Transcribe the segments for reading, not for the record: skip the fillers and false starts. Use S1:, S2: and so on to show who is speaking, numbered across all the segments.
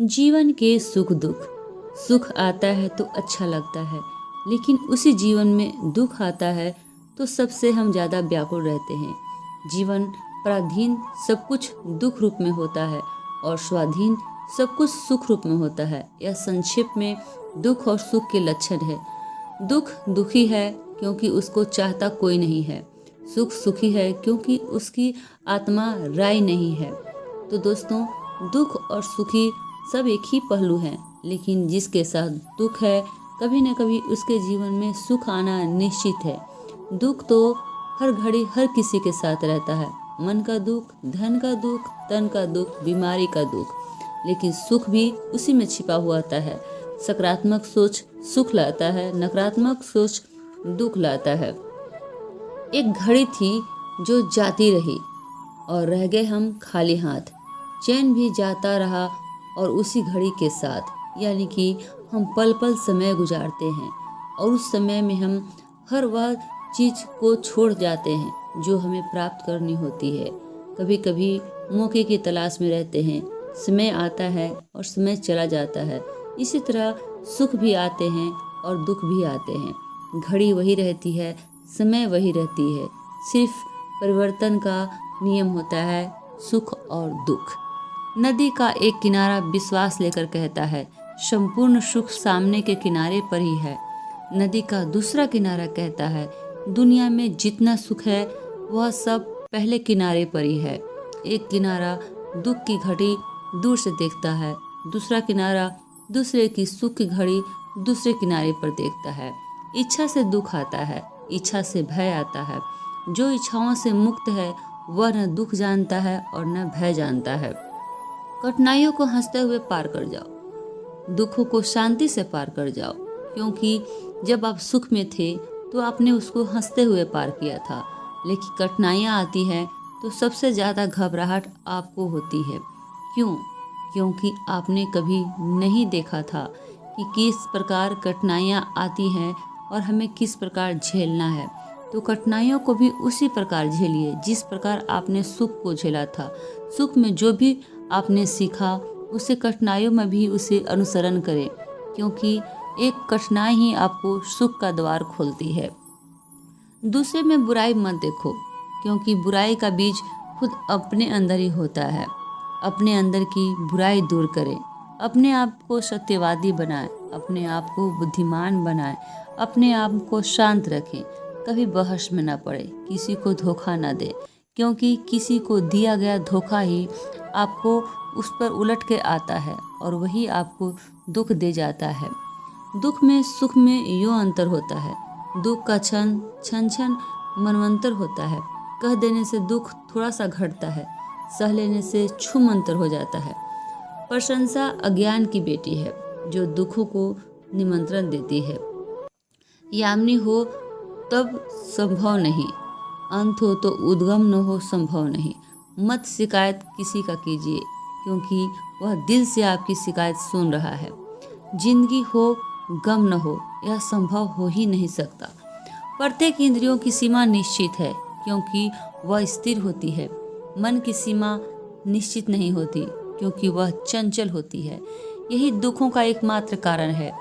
S1: जीवन के सुख दुख। सुख आता है तो अच्छा लगता है, लेकिन उसी जीवन में दुख आता है तो सबसे हम ज़्यादा व्याकुल रहते हैं। जीवन पराधीन सब कुछ दुख रूप में होता है और स्वाधीन सब कुछ सुख रूप में होता है। यह संक्षेप में दुख और सुख के लक्षण है। दुख दुखी है क्योंकि उसको चाहता कोई नहीं है। सुख सुखी है क्योंकि उसकी आत्मा राय नहीं है। तो दोस्तों, दुख और सुखी सब एक ही पहलू हैं, लेकिन जिसके साथ दुख है कभी न कभी उसके जीवन में सुख आना निश्चित है। दुख तो हर घड़ी हर किसी के साथ रहता है। मन का दुख, धन का दुख, तन का दुख, बीमारी का दुख, लेकिन सुख भी उसी में छिपा हुआ आता है। सकारात्मक सोच सुख लाता है, नकारात्मक सोच दुख लाता है। एक घड़ी थी जो जाती रही और रह गए हम खाली हाथ। चैन भी जाता रहा और उसी घड़ी के साथ, यानी कि हम पल पल समय गुजारते हैं और उस समय में हम हर वह चीज़ को छोड़ जाते हैं जो हमें प्राप्त करनी होती है। कभी कभी मौके की तलाश में रहते हैं। समय आता है और समय चला जाता है। इसी तरह सुख भी आते हैं और दुख भी आते हैं। घड़ी वही रहती है, समय वही रहती है, सिर्फ परिवर्तन का नियम होता है सुख और दुख। नदी का एक किनारा विश्वास लेकर कहता है, संपूर्ण सुख सामने के किनारे पर ही है। नदी का दूसरा किनारा कहता है, दुनिया में जितना सुख है वह सब पहले किनारे पर ही है। एक किनारा दुख की घड़ी दूर से देखता है, दूसरा किनारा दूसरे की सुख की घड़ी दूसरे किनारे पर देखता है। इच्छा से दुख आता है, इच्छा से भय आता है। जो इच्छाओं से मुक्त है वह न दुख जानता है और न भय जानता है। कठिनाइयों को हंसते हुए पार कर जाओ, दुखों को शांति से पार कर जाओ, क्योंकि जब आप सुख में थे तो आपने उसको हंसते हुए पार किया था। लेकिन कठिनाइयाँ आती हैं तो सबसे ज़्यादा घबराहट आपको होती है। क्यों? क्योंकि आपने कभी नहीं देखा था कि किस प्रकार कठिनाइयाँ आती हैं और हमें किस प्रकार झेलना है। तो कठिनाइयों को भी उसी प्रकार झेलिए जिस प्रकार आपने सुख को झेला था। सुख में जो भी आपने सीखा उसे कठिनाइयों में भी उसे अनुसरण करें, क्योंकि एक कठिनाई ही आपको सुख का द्वार खोलती है। दूसरे में बुराई मत देखो, क्योंकि बुराई का बीज खुद अपने अंदर ही होता है। अपने अंदर की बुराई दूर करें, अपने आप को सत्यवादी बनाएं, अपने आप को बुद्धिमान बनाएं, अपने आप को शांत रखें। कभी बहस में ना पड़े, किसी को धोखा ना दें, क्योंकि किसी को दिया गया धोखा ही आपको उस पर उलट के आता है और वही आपको दुख दे जाता है। दुख में सुख में यूँ अंतर होता है। दुख का क्षण क्षण क्षण मनवंतर होता है। कह देने से दुख थोड़ा सा घटता है, सह लेने से छूमंतर हो जाता है। प्रशंसा अज्ञान की बेटी है जो दुखों को निमंत्रण देती है। यामिनी हो तब संभव नहीं, अंत हो तो उद्गम न हो संभव नहीं। मत शिकायत किसी का कीजिए, क्योंकि वह दिल से आपकी शिकायत सुन रहा है। जिंदगी हो गम न हो, यह संभव हो ही नहीं सकता। प्रत्येक इंद्रियों की सीमा निश्चित है, क्योंकि वह स्थिर होती है। मन की सीमा निश्चित नहीं होती, क्योंकि वह चंचल होती है। यही दुखों का एकमात्र कारण है।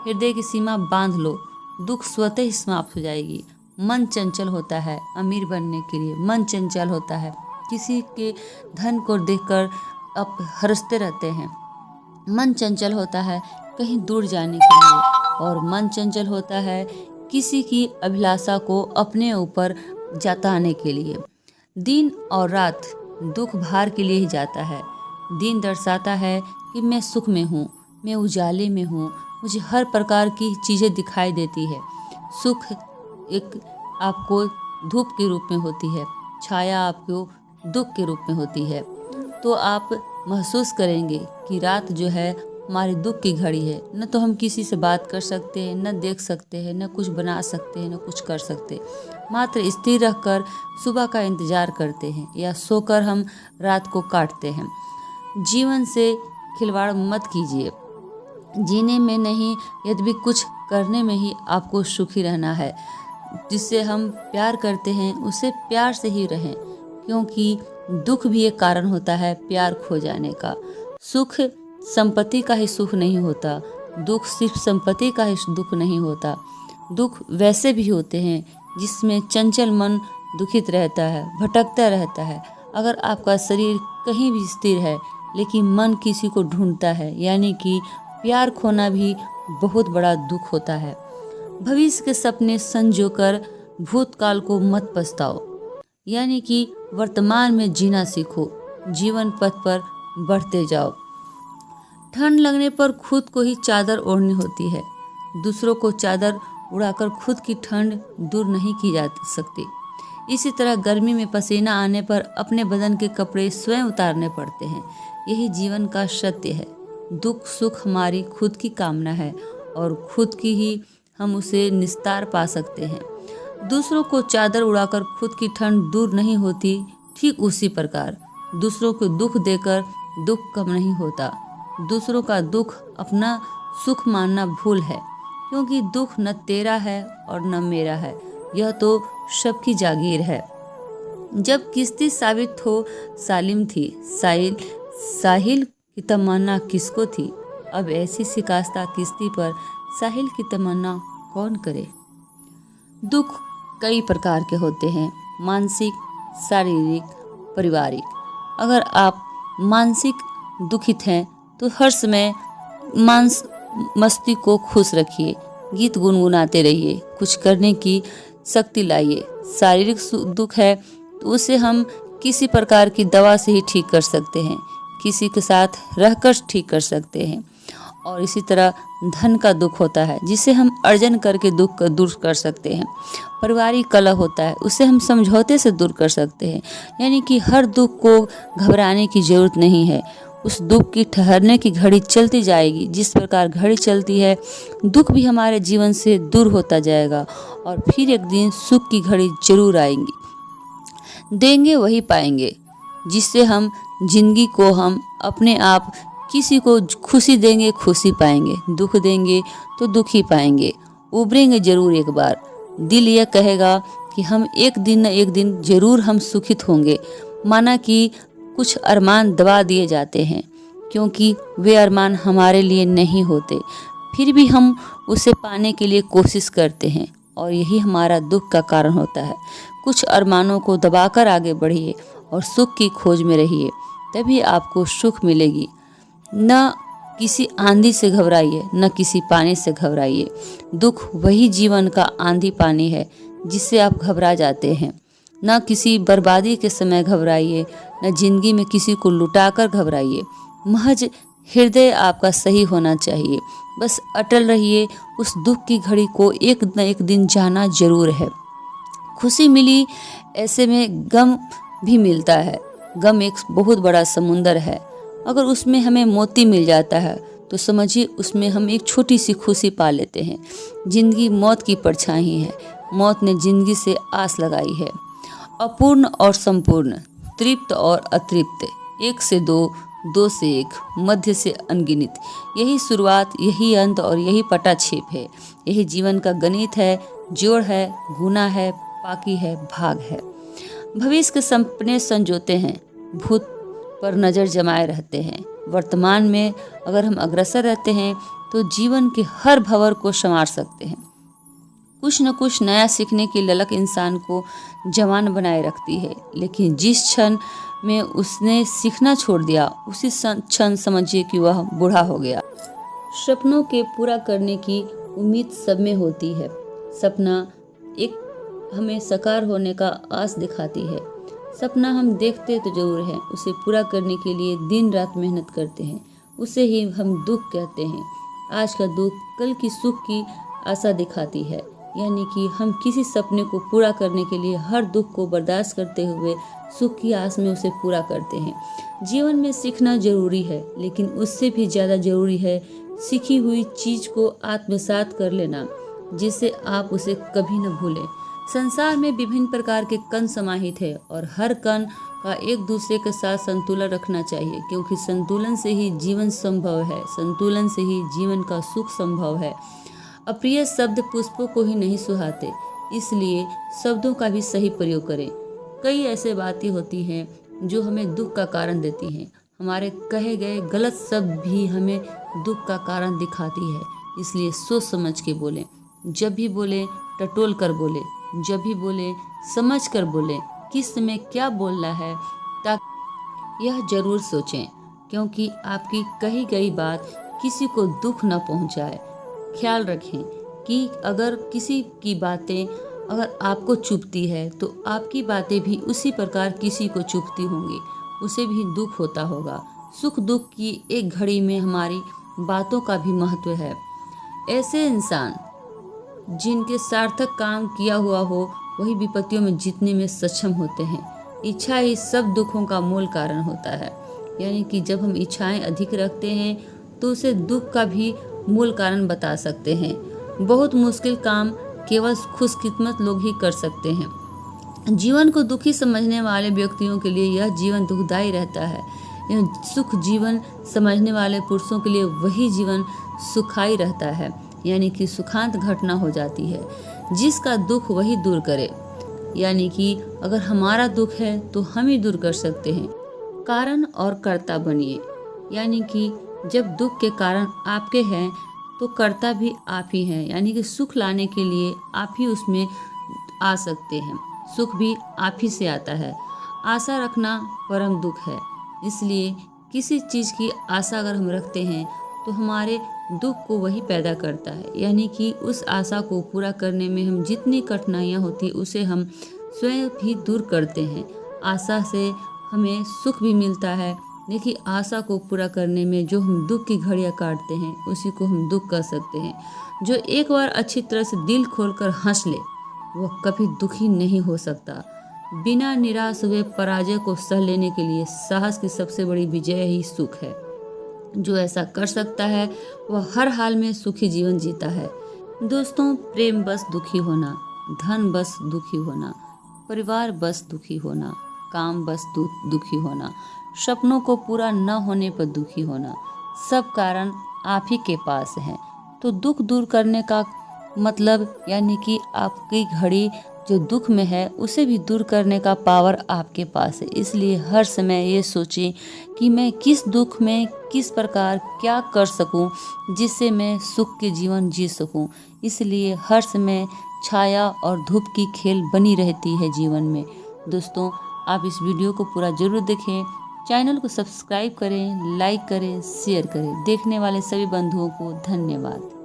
S1: हृदय की सीमा बांध लो, दुख स्वतः ही समाप्त हो जाएगी। मन चंचल होता है अमीर बनने के लिए, मन चंचल होता है किसी के धन को देखकर आप हंसते रहते हैं। मन चंचल होता है कहीं दूर जाने के लिए, और मन चंचल होता है किसी की अभिलाषा को अपने ऊपर जताने के लिए। दिन और रात दुख भार के लिए ही जाता है। दिन दर्शाता है कि मैं सुख में हूँ, मैं उजाले में हूँ, मुझे हर प्रकार की चीज़ें दिखाई देती है। सुख एक आपको धूप के रूप में होती है, छाया आपको दुख के रूप में होती है। तो आप महसूस करेंगे कि रात जो है हमारी दुख की घड़ी है। न तो हम किसी से बात कर सकते हैं, न देख सकते हैं, न कुछ बना सकते हैं, न कुछ कर सकते। मात्र स्थिर रहकर सुबह का इंतजार करते हैं या सोकर हम रात को काटते हैं। जीवन से खिलवाड़ मत कीजिए। जीने में नहीं, यद्यपि कुछ करने में ही आपको सुखी रहना है। जिससे हम प्यार करते हैं उसे प्यार से ही रहें, क्योंकि दुख भी एक कारण होता है प्यार खो जाने का। सुख संपत्ति का ही सुख नहीं होता, दुख सिर्फ संपत्ति का ही दुख नहीं होता। दुख वैसे भी होते हैं जिसमें चंचल मन दुखित रहता है, भटकता रहता है। अगर आपका शरीर कहीं भी स्थिर है लेकिन मन किसी को ढूंढता है, यानी कि प्यार खोना भी बहुत बड़ा दुख होता है। भविष्य के सपने संजोकर भूतकाल को मत पछताओ, यानी कि वर्तमान में जीना सीखो, जीवन पथ पर बढ़ते जाओ। ठंड लगने पर खुद को ही चादर ओढ़नी होती है, दूसरों को चादर उड़ाकर खुद की ठंड दूर नहीं की जा सकती। इसी तरह गर्मी में पसीना आने पर अपने बदन के कपड़े स्वयं उतारने पड़ते हैं। यही जीवन का सत्य है। दुख सुख हमारी खुद की कामना है और खुद की ही हम उसे निस्तार पा सकते हैं। दूसरों को चादर उड़ाकर खुद की ठंड दूर नहीं होती, ठीक उसी प्रकार दूसरों को दुख देकर दुख कम नहीं होता। दूसरों का दुख अपना सुख मानना भूल है, क्योंकि दुख न तेरा है और न मेरा है, यह तो सबकी जागीर है। जब किश्ती साबित हो सालिम थी, साहिल की तमन्ना किसको थी। अब ऐसी शिकस्ता किश्ती पर साहिल की तमन्ना कौन करे। दुख कई प्रकार के होते हैं, मानसिक, शारीरिक, पारिवारिक। अगर आप मानसिक दुखित हैं तो हर समय मस्ती को खुश रखिए, गीत गुनगुनाते रहिए, कुछ करने की शक्ति लाइए। शारीरिक दुख है तो उसे हम किसी प्रकार की दवा से ही ठीक कर सकते हैं, किसी के साथ रहकर ठीक कर सकते हैं। और इसी तरह धन का दुख होता है जिसे हम अर्जन करके दुख को दूर कर सकते हैं। पारिवारिक कलह होता है, उसे हम समझौते से दूर कर सकते हैं। यानी कि हर दुख को घबराने की जरूरत नहीं है, उस दुख की ठहरने की घड़ी चलती जाएगी। जिस प्रकार घड़ी चलती है, दुख भी हमारे जीवन से दूर होता जाएगा और फिर एक दिन सुख की घड़ी जरूर आएंगी। देंगे वही पाएंगे, जिससे हम जिंदगी को हम अपने आप किसी को खुशी देंगे खुशी पाएंगे, दुख देंगे तो दुख ही पाएंगे। उभरेंगे जरूर एक बार, दिल यह कहेगा कि हम एक दिन न एक दिन जरूर हम सुखित होंगे। माना कि कुछ अरमान दबा दिए जाते हैं क्योंकि वे अरमान हमारे लिए नहीं होते, फिर भी हम उसे पाने के लिए कोशिश करते हैं और यही हमारा दुख का कारण होता है। कुछ अरमानों को दबाकर आगे बढ़िए और सुख की खोज में रहिए, तभी आपको सुख मिलेगी। न किसी आंधी से घबराइए, न किसी पानी से घबराइए। दुख वही जीवन का आंधी पानी है जिससे आप घबरा जाते हैं। न किसी बर्बादी के समय घबराइए, न जिंदगी में किसी को लुटाकर घबराइए। महज हृदय आपका सही होना चाहिए, बस अटल रहिए। उस दुख की घड़ी को एक न एक दिन जाना जरूर है। खुशी मिली, ऐसे में गम भी मिलता है। गम एक बहुत बड़ा समुंदर है, अगर उसमें हमें मोती मिल जाता है तो समझिए उसमें हम एक छोटी सी खुशी पा लेते हैं। जिंदगी मौत की परछाई है, मौत ने जिंदगी से आस लगाई है। अपूर्ण और संपूर्ण, तृप्त और अतृप्त, एक से दो, दो से एक, मध्य से अनगिनत, यही शुरुआत, यही अंत और यही पटाक्षेप है। यही जीवन का गणित है, जोड़ है, गुना है, पाकी है, भाग है। भविष्य के सपने संजोते हैं, भूत पर नज़र जमाए रहते हैं। वर्तमान में अगर हम अग्रसर रहते हैं तो जीवन के हर भंवर को संवार सकते हैं। कुछ न कुछ नया सीखने की ललक इंसान को जवान बनाए रखती है, लेकिन जिस क्षण में उसने सीखना छोड़ दिया उसी क्षण समझिए कि वह बूढ़ा हो गया। सपनों के पूरा करने की उम्मीद सब में होती है। सपना एक हमें साकार होने का आस दिखाती है। सपना हम देखते तो जरूर हैं, उसे पूरा करने के लिए दिन रात मेहनत करते हैं, उसे ही हम दुख कहते हैं। आज का दुख कल की सुख की आशा दिखाती है, यानी कि हम किसी सपने को पूरा करने के लिए हर दुख को बर्दाश्त करते हुए सुख की आस में उसे पूरा करते हैं। जीवन में सीखना जरूरी है, लेकिन उससे भी ज़्यादा जरूरी है सीखी हुई चीज़ को आत्मसात कर लेना, जिससे आप उसे कभी न भूलें। संसार में विभिन्न प्रकार के कण समाहित है और हर कण का एक दूसरे के साथ संतुलन रखना चाहिए, क्योंकि संतुलन से ही जीवन संभव है, संतुलन से ही जीवन का सुख संभव है। अप्रिय शब्द पुष्पों को ही नहीं सुहाते, इसलिए शब्दों का भी सही प्रयोग करें। कई ऐसे बातें होती हैं जो हमें दुख का कारण देती हैं, हमारे कहे गए गलत शब्द भी हमें दुख का कारण दिखाती है। इसलिए सोच समझ के बोलें। जब भी बोले टटोल कर बोले, जब भी बोले समझ कर बोले, किस समय क्या बोलना है ताकि यह जरूर सोचें, क्योंकि आपकी कही गई बात किसी को दुख न पहुंचाए। ख्याल रखें कि अगर किसी की बातें अगर आपको चुभती है तो आपकी बातें भी उसी प्रकार किसी को चुभती होंगी, उसे भी दुख होता होगा। सुख दुख की एक घड़ी में हमारी बातों का भी महत्व है। ऐसे इंसान जिनके सार्थक काम किया हुआ हो वही विपत्तियों में जीतने में सक्षम होते हैं। इच्छा ही सब दुखों का मूल कारण होता है। यानी कि जब हम इच्छाएं अधिक रखते हैं तो उसे दुख का भी मूल कारण बता सकते हैं। बहुत मुश्किल काम केवल खुशकिस्मत लोग ही कर सकते हैं। जीवन को दुखी समझने वाले व्यक्तियों के लिए यह जीवन दुखदायी रहता है। यह सुख जीवन समझने वाले पुरुषों के लिए वही जीवन सुखाई रहता है। यानी कि सुखांत घटना हो जाती है। जिसका दुख वही दूर करे। यानी कि अगर हमारा दुख है तो हम ही दूर कर सकते हैं। कारण और कर्ता बनिए। यानी कि जब दुख के कारण आपके हैं तो कर्ता भी आप ही हैं। यानी कि सुख लाने के लिए आप ही उसमें आ सकते हैं। सुख भी आप ही से आता है। आशा रखना परम दुख है। इसलिए किसी चीज़ की आशा अगर हम रखते हैं तो हमारे दुख को वही पैदा करता है। यानी कि उस आशा को पूरा करने में हम जितनी कठिनाइयाँ होती उसे हम स्वयं भी दूर करते हैं। आशा से हमें सुख भी मिलता है। देखिए, आशा को पूरा करने में जो हम दुख की घड़ियाँ काटते हैं उसी को हम दुख कह सकते हैं। जो एक बार अच्छी तरह से दिल खोलकर हंस ले वह कभी दुखी नहीं हो सकता। बिना निराश हुए पराजय को सह लेने के लिए साहस की सबसे बड़ी विजय ही सुख है। जो ऐसा कर सकता है वह हर हाल में सुखी जीवन जीता है। दोस्तों, प्रेम बस दुखी होना, धन बस दुखी होना, परिवार बस दुखी होना, काम बस दुखी होना, सपनों को पूरा न होने पर दुखी होना, सब कारण आप ही के पास हैं। तो दुख दूर करने का मतलब यानी कि आपकी घड़ी जो दुख में है उसे भी दूर करने का पावर आपके पास है। इसलिए हर समय ये सोचें कि मैं किस दुख में किस प्रकार क्या कर सकूं जिससे मैं सुख के जीवन जी सकूं। इसलिए हर समय छाया और धूप की खेल बनी रहती है जीवन में। दोस्तों, आप इस वीडियो को पूरा जरूर देखें। चैनल को सब्सक्राइब करें, लाइक करें, शेयर करें। देखने वाले सभी बंधुओं को धन्यवाद।